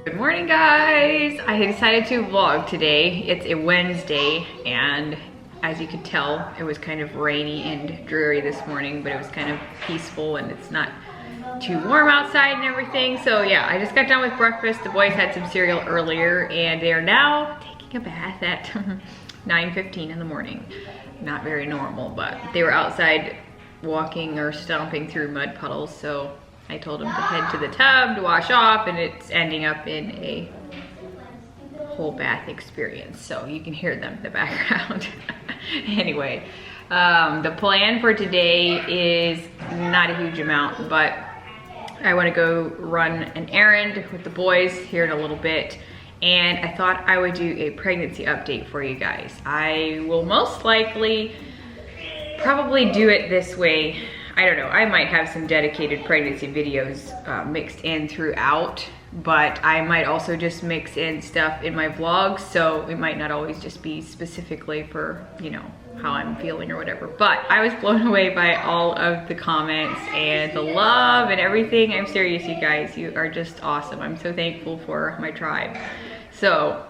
Good morning, guys. I decided to vlog today. It's a Wednesday, and as you could tell, it was kind of rainy and dreary this morning, but it was kind of peaceful and it's not too warm outside and everything. So yeah, I just got done with breakfast. The boys had some cereal earlier and they are now taking a bath at 9:15 in the morning. Not very normal, but they were outside walking or stomping through mud puddles, so I told them to head to the tub to wash off, and it's ending up in a whole bath experience, so you can hear them in the background. Anyway, the plan for today is not a huge amount, but I want to go run an errand with the boys here in a little bit, and I thought I would do a pregnancy update for you guys. I will most likely probably do it this way. I don't know, I might have some dedicated pregnancy videos mixed in throughout, but I might also just mix in stuff in my vlogs, so it might not always just be specifically for, you know, how I'm feeling or whatever. But I was blown away by all of the comments and the love and everything. I'm serious, you guys, you are just awesome. I'm so thankful for my tribe. So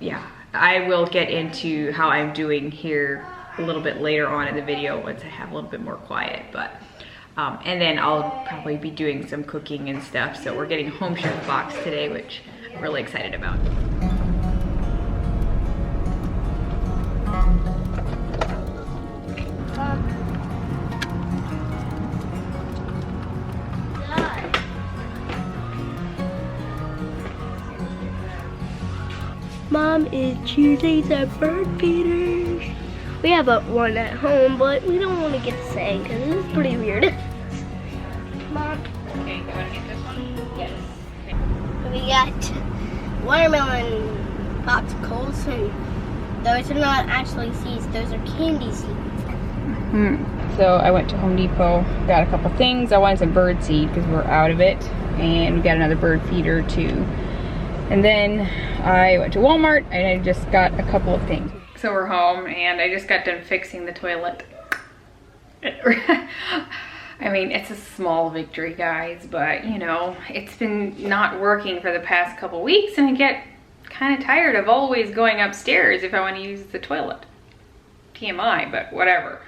yeah, I will get into how I'm doing here a little bit later on in the video once I have a little bit more quiet, but and then I'll probably be doing some cooking and stuff. So we're getting a home chef box today, which I'm really excited about. Mom is choosing some bird feeders. We have one at home, but we don't want to get the same because it's pretty weird. Mom. Okay, you want to get this one? Yes. We got watermelon popsicles, and those are not actually seeds, those are candy seeds. So I went to Home Depot, got a couple things. I wanted some bird seed because we're out of it, and we got another bird feeder too. And then I went to Walmart and I just got a couple of things. So we're home and I just got done fixing the toilet. I mean, it's a small victory, guys, but you know, it's been not working for the past couple weeks and I get kind of tired of always going upstairs if I want to use the toilet. TMI, but whatever.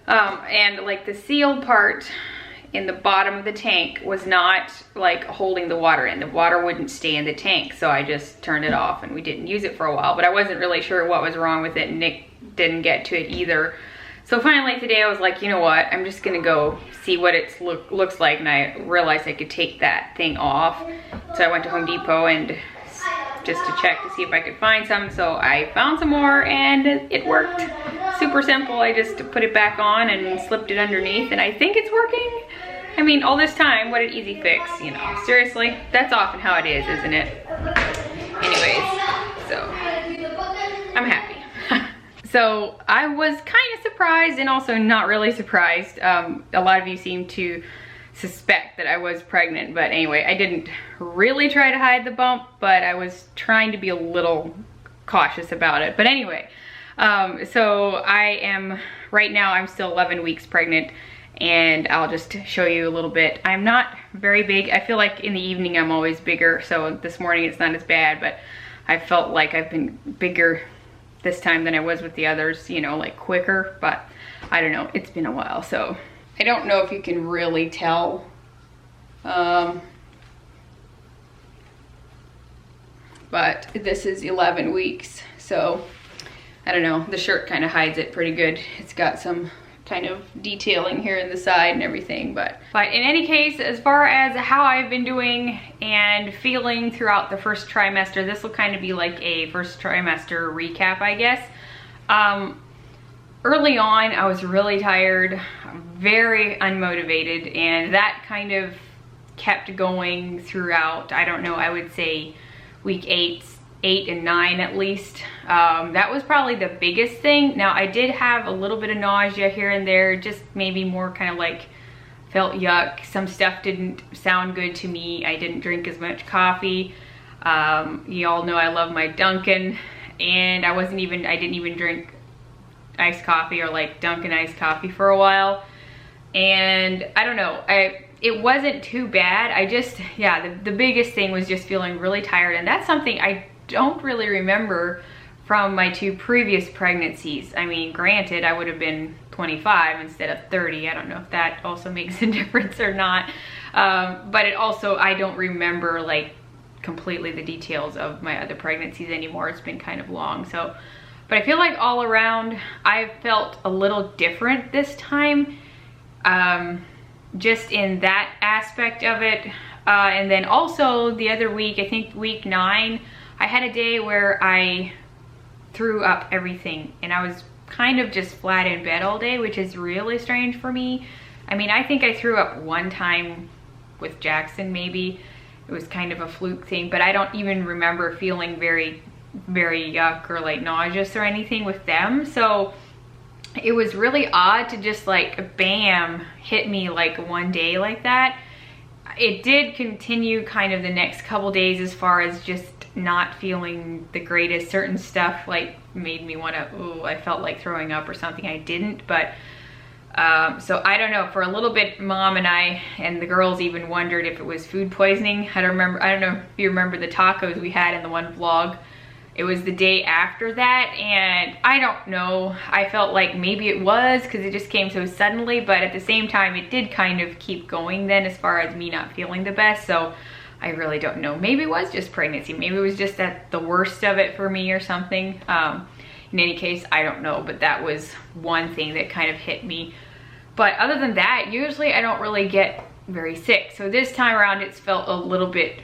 And like the seal part in the bottom of the tank was not like holding the water in. The water wouldn't stay in the tank, so I just turned it off and we didn't use it for a while, but I wasn't really sure what was wrong with it, and Nick didn't get to it either. So finally today I was like, you know what, I'm just gonna go see what it looks like, and I realized I could take that thing off. So I went to Home Depot and just to check to see if I could find some. So I found some more and it worked. Super simple. I just put it back on and slipped it underneath, and I think it's working. I mean, all this time, what an easy fix, you know. Seriously, that's often how it is, isn't it? Anyways, so I'm happy. So I was kind of surprised and also not really surprised. A lot of you seem to suspect that I was pregnant, but anyway, I didn't really try to hide the bump, but I was trying to be a little cautious about it. But anyway, so I am, right now I'm still 11 weeks pregnant, and I'll just show you a little bit. I'm not very big. I feel like in the evening I'm always bigger, so this morning it's not as bad, but I felt like I've been bigger this time than I was with the others, you know, like quicker, but I don't know, it's been a while, so I don't know if you can really tell. But this is 11 weeks, so I don't know, the shirt kind of hides it pretty good. It's got some kind of detailing here in the side and everything, but in any case, as far as how I've been doing and feeling throughout the first trimester, this will kind of be like a first trimester recap, I guess. Early on, I was really tired, very unmotivated, and that kind of kept going throughout, I don't know, I would say week 8 and 9 at least. That was probably the biggest thing. Now, I did have a little bit of nausea here and there, just maybe more kind of like felt yuck. Some stuff didn't sound good to me. I didn't drink as much coffee. You all know I love my Dunkin', and I didn't even drink iced coffee or like Dunkin' iced coffee for a while. And I don't know, it wasn't too bad. I just, yeah, the biggest thing was just feeling really tired, and that's something I don't really remember from my 2 previous pregnancies. I mean, granted, I would have been 25 instead of 30. I don't know if that also makes a difference or not. But it also, I don't remember like completely the details of my other pregnancies anymore. It's been kind of long. So, but I feel like all around, I felt a little different this time. Just in that aspect of it. And then also the other week, I think week 9, I had a day where I threw up everything, and I was kind of just flat in bed all day, which is really strange for me. I mean, I think I threw up one time with Jackson, maybe. It was kind of a fluke thing, but I don't even remember feeling very yuck or like nauseous or anything with them. So it was really odd to just like bam hit me like one day like that. It did continue kind of the next couple days as far as just not feeling the greatest. Certain stuff like made me want to, ooh, I felt like throwing up or something. I didn't, but so I don't know, for a little bit Mom and I and the girls even wondered if it was food poisoning. I don't know if you remember the tacos we had in the one vlog. It was the day after that, and I don't know, I felt like maybe it was because it just came so suddenly, but at the same time it did kind of keep going then as far as me not feeling the best. So I really don't know. Maybe it was just pregnancy. Maybe it was just at the worst of it for me or something. In any case, I don't know, but that was one thing that kind of hit me. But other than that, usually I don't really get very sick. So this time around it's felt a little bit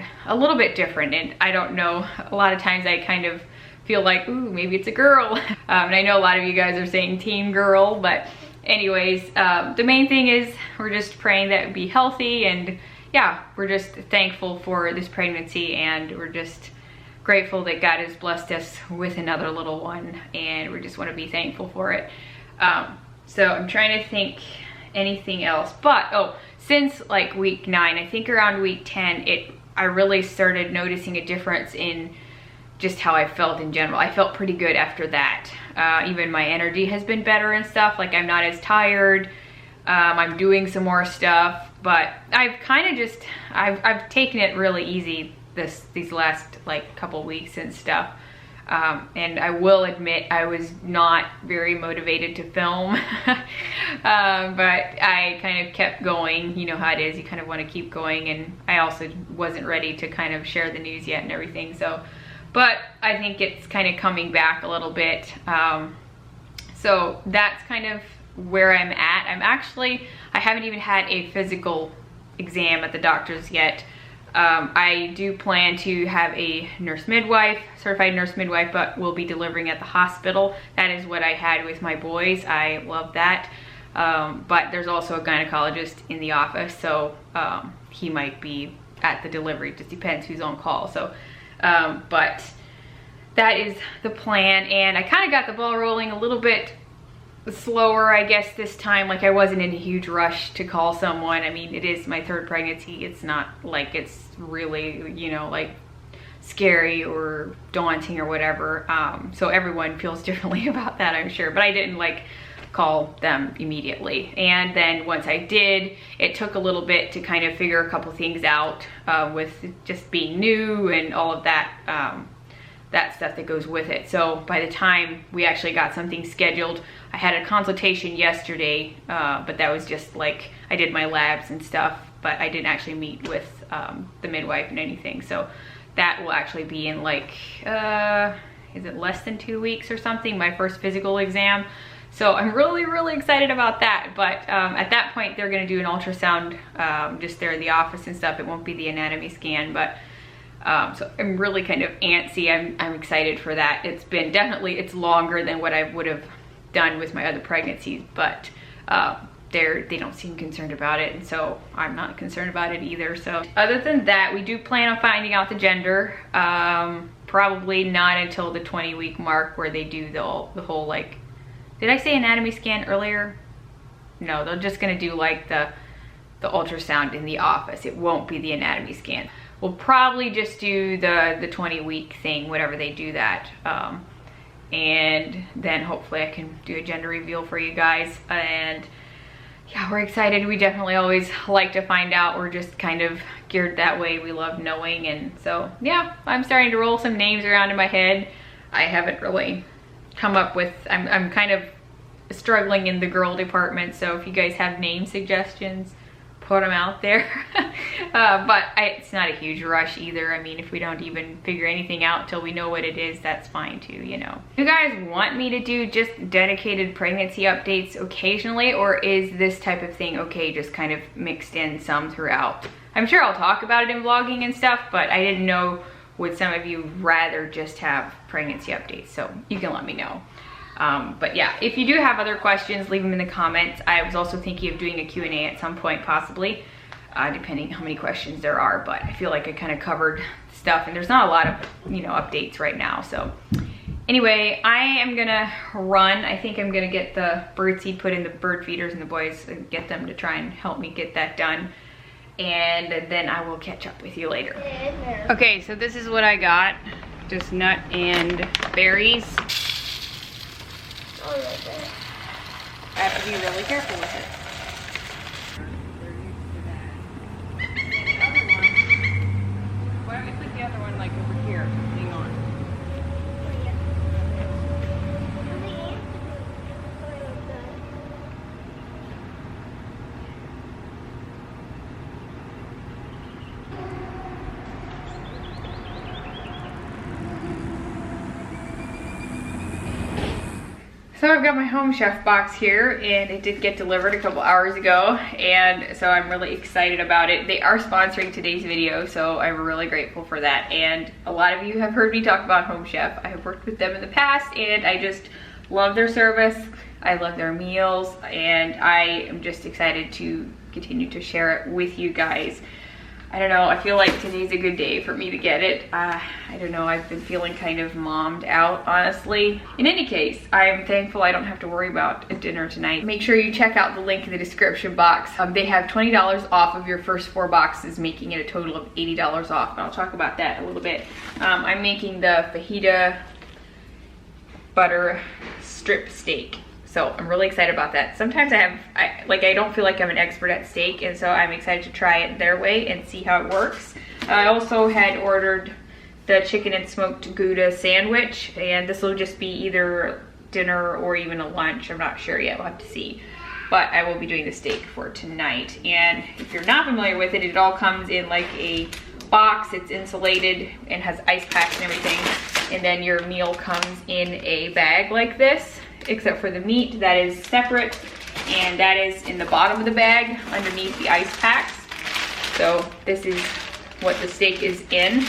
different, and I don't know, a lot of times I kind of feel like, ooh, maybe it's a girl. And I know a lot of you guys are saying teen girl, but anyways, the main thing is we're just praying that it be healthy, and yeah, we're just thankful for this pregnancy, and we're just grateful that God has blessed us with another little one, and we just want to be thankful for it. So I'm trying to think anything else, but oh, since like week 9, I think around week 10, I really started noticing a difference in just how I felt in general. I felt pretty good after that. Even my energy has been better and stuff. Like, I'm not as tired. I'm doing some more stuff, but I've kind of just, I've taken it really easy these last like couple weeks and stuff. And I will admit I was not very motivated to film, but I kind of kept going. You know how it is, you kind of want to keep going, and I also wasn't ready to kind of share the news yet and everything. So, but I think it's kind of coming back a little bit. So that's kind of where I'm at. I haven't even had a physical exam at the doctor's yet. I do plan to have a certified nurse midwife, but we'll be delivering at the hospital. That is what I had with my boys. I love that. But there's also a gynecologist in the office, so he might be at the delivery. It just depends who's on call. So, but that is the plan, and I kind of got the ball rolling a little bit slower, I guess, this time. Like, I wasn't in a huge rush to call someone. I mean, it is my 3rd pregnancy. It's not like it's really, you know, like scary or daunting or whatever. So everyone feels differently about that, I'm sure, but I didn't like call them immedially. And then once I did, it took a little bit to kind of figure a couple things out with just being new and all of that that stuff that goes with it. So by the time we actually got something scheduled, I had a consultation yesterday, but that was just like, I did my labs and stuff, but I didn't actually meet with the midwife and anything. So that will actually be in like, is it less than 2 weeks or something, my first physical exam. So I'm really excited about that. But at that point, they're gonna do an ultrasound just there in the office and stuff. It won't be the anatomy scan, but so I'm really kind of antsy. I'm excited for that. It's been it's longer than what I would have done with my other pregnancies, but they don't seem concerned about it, and so I'm not concerned about it either. So other than that, we do plan on finding out the gender, probably not until the 20-week mark, where they do the whole, like, did I say anatomy scan earlier? No, they're just gonna do like the ultrasound in the office. It won't be the anatomy scan. We'll probably just do the 20-week thing, whatever they do that. And then hopefully I can do a gender reveal for you guys. And yeah, we're excited. We definitely always like to find out. We're just kind of geared that way. We love knowing. And so, yeah, I'm starting to roll some names around in my head. I haven't really come up with, I'm kind of struggling in the girl department. So if you guys have name suggestions, put them out there. But it's not a huge rush either. I mean, if we don't even figure anything out till we know what it is, that's fine too, you know. Do you guys want me to do just dedicated pregnancy updates occasionally, or is this type of thing okay, just kind of mixed in some throughout? I'm sure I'll talk about it in vlogging and stuff, but I didn't know, would some of you rather just have pregnancy updates? So you can let me know. But yeah, if you do have other questions, leave them in the comments. I was also thinking of doing a Q&A at some point, possibly, depending how many questions there are, but I feel like I kind of covered stuff and there's not a lot of, you know, updates right now. So anyway, I am gonna run. I think I'm gonna get the bird seed put in the bird feeders and the boys and get them to try and help me get that done. And then I will catch up with you later. Okay, so this is what I got. Just nut and berries. I have to be really careful with it. Why don't we put the other one like over here? Hang on. So I've got my Home Chef box here, and it did get delivered a couple hours ago, and so I'm really excited about it. They are sponsoring today's video, so I'm really grateful for that. And a lot of you have heard me talk about Home Chef. I have worked with them in the past, and I just love their service. I love their meals, and I am just excited to continue to share it with you guys. I don't know, I feel like today's a good day for me to get it. I don't know, I've been feeling kind of mommed out, honestly. In any case, I'm thankful I don't have to worry about a dinner tonight. Make sure you check out the link in the description box. They have $20 off of your first 4 boxes, making it a total of $80 off. And I'll talk about that a little bit. I'm making the fajita butter strip steak. So I'm really excited about that. Sometimes I don't feel like I'm an expert at steak, and so I'm excited to try it their way and see how it works. I also had ordered the chicken and smoked Gouda sandwich, and this will just be either dinner or even a lunch. I'm not sure yet, we'll have to see. But I will be doing the steak for tonight. And if you're not familiar with it, it all comes in like a box. It's insulated and has ice packs and everything. And then your meal comes in a bag like this, except for the meat that is separate, and that is in the bottom of the bag underneath the ice packs. So this is what the steak is in.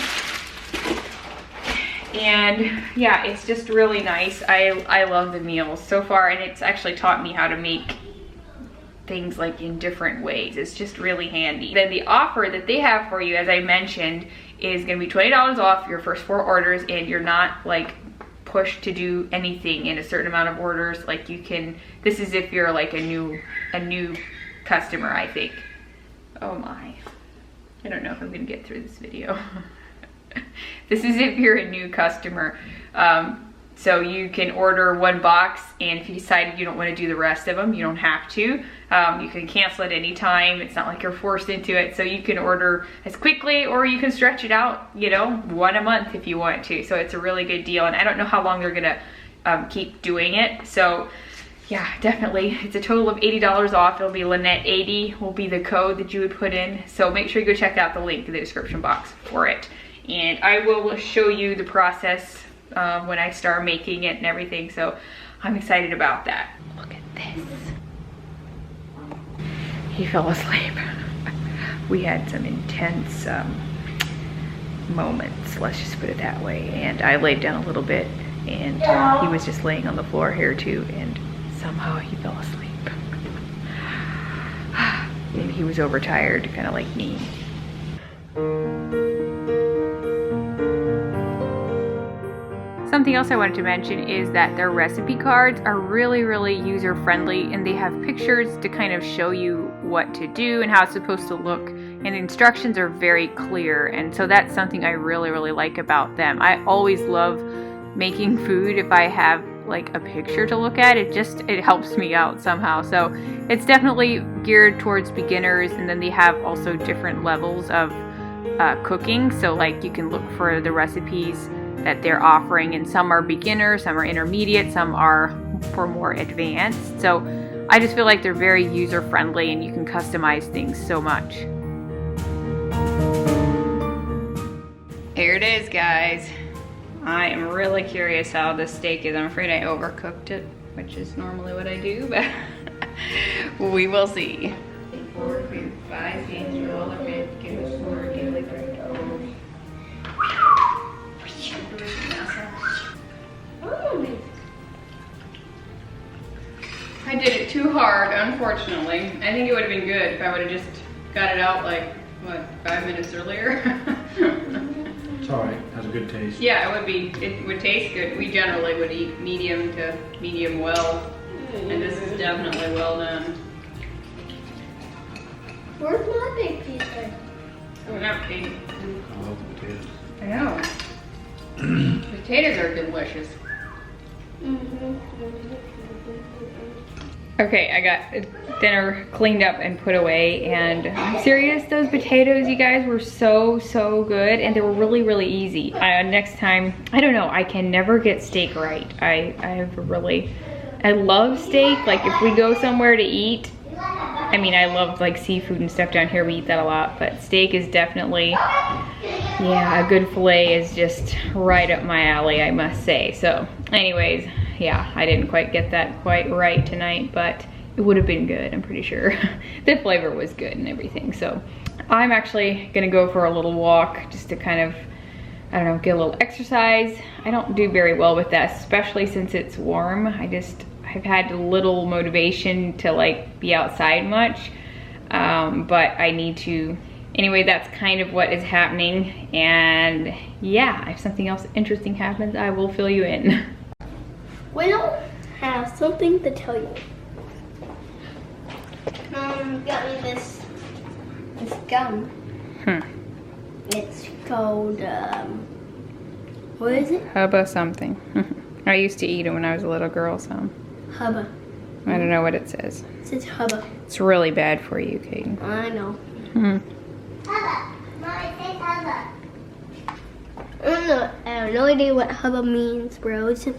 And yeah, it's just really nice. I love the meals so far, and it's actually taught me how to make things like in different ways. It's just really handy. Then the offer that they have for you, as I mentioned, is gonna be $20 off your first 4 orders, and you're not like pushed to do anything in a certain amount of orders. Like you can, this is if you're like a new customer, I think. Oh my, I don't know if I'm gonna get through this video. This is if you're a new customer. So you can order 1 box, and if you decide you don't want to do the rest of them, you don't have to. You can cancel at any time. It's not like you're forced into it. So you can order as quickly, or you can stretch it out, you know, 1 a month if you want to. So it's a really good deal, and I don't know how long they're gonna keep doing it. So yeah, definitely, it's a total of $80 off. It'll be Lynette 80 will be the code that you would put in. So make sure you go check out the link in the description box for it. And I will show you the process when I start making it and everything, so I'm excited about that. Look at this. He fell asleep. We had some intense moments, let's just put it that way, and I laid down a little bit, and he was just laying on the floor here too, and somehow he fell asleep. Maybe he was overtired, kind of like me. Something else I wanted to mention is that their recipe cards are really, really user-friendly, and they have pictures to kind of show you what to do and how it's supposed to look, and the instructions are very clear, and so that's something I really, really like about them. I always love making food if I have like a picture to look at. It helps me out somehow. So it's definitely geared towards beginners, and then they have also different levels of cooking. So like you can look for the recipes that they're offering, and some are beginner, some are intermediate, some are for more advanced. So I just feel like they're very user friendly and you can customize things so much. Here it is, guys. I am really curious how this steak is. I'm afraid I overcooked it, which is normally what I do, but we will see. I did it too hard, unfortunately. I think it would have been good if I would have just got it out like, what, 5 minutes earlier? It's alright, has a good taste. Yeah, it would taste good. We generally would eat medium to medium well, and this is definitely well done. Where's my big piece then? Oh, not big. I love the potatoes. I know. Potatoes are delicious. Okay, I got dinner cleaned up and put away, and I'm serious, those potatoes, you guys, were so good, and they were really easy. Next time, I don't know, I can never get steak right. I love steak. Like if we go somewhere to eat, I mean, I love like seafood and stuff down here, we eat that a lot, but steak is definitely, yeah, a good filet is just right up my alley, I must say. So anyways, yeah, I didn't quite get that quite right tonight, but it would have been good, I'm pretty sure. The flavor was good and everything. So I'm actually gonna go for a little walk just to kind of, I don't know, get a little exercise. I don't do very well with that, especially since it's warm. I've had little motivation to like be outside much, but I need to. Anyway, that's kind of what is happening, and yeah, if something else interesting happens, I will fill you in. We don't have something to tell you. Got me this gum. It's called, what is it? Hubba something. I used to eat it when I was a little girl, so. Hubba. I don't know what it says. It says hubba. It's really bad for you, Kaden. I know. Hubba. Mom, it says hubba. I have no idea what hubba means, bro. It's just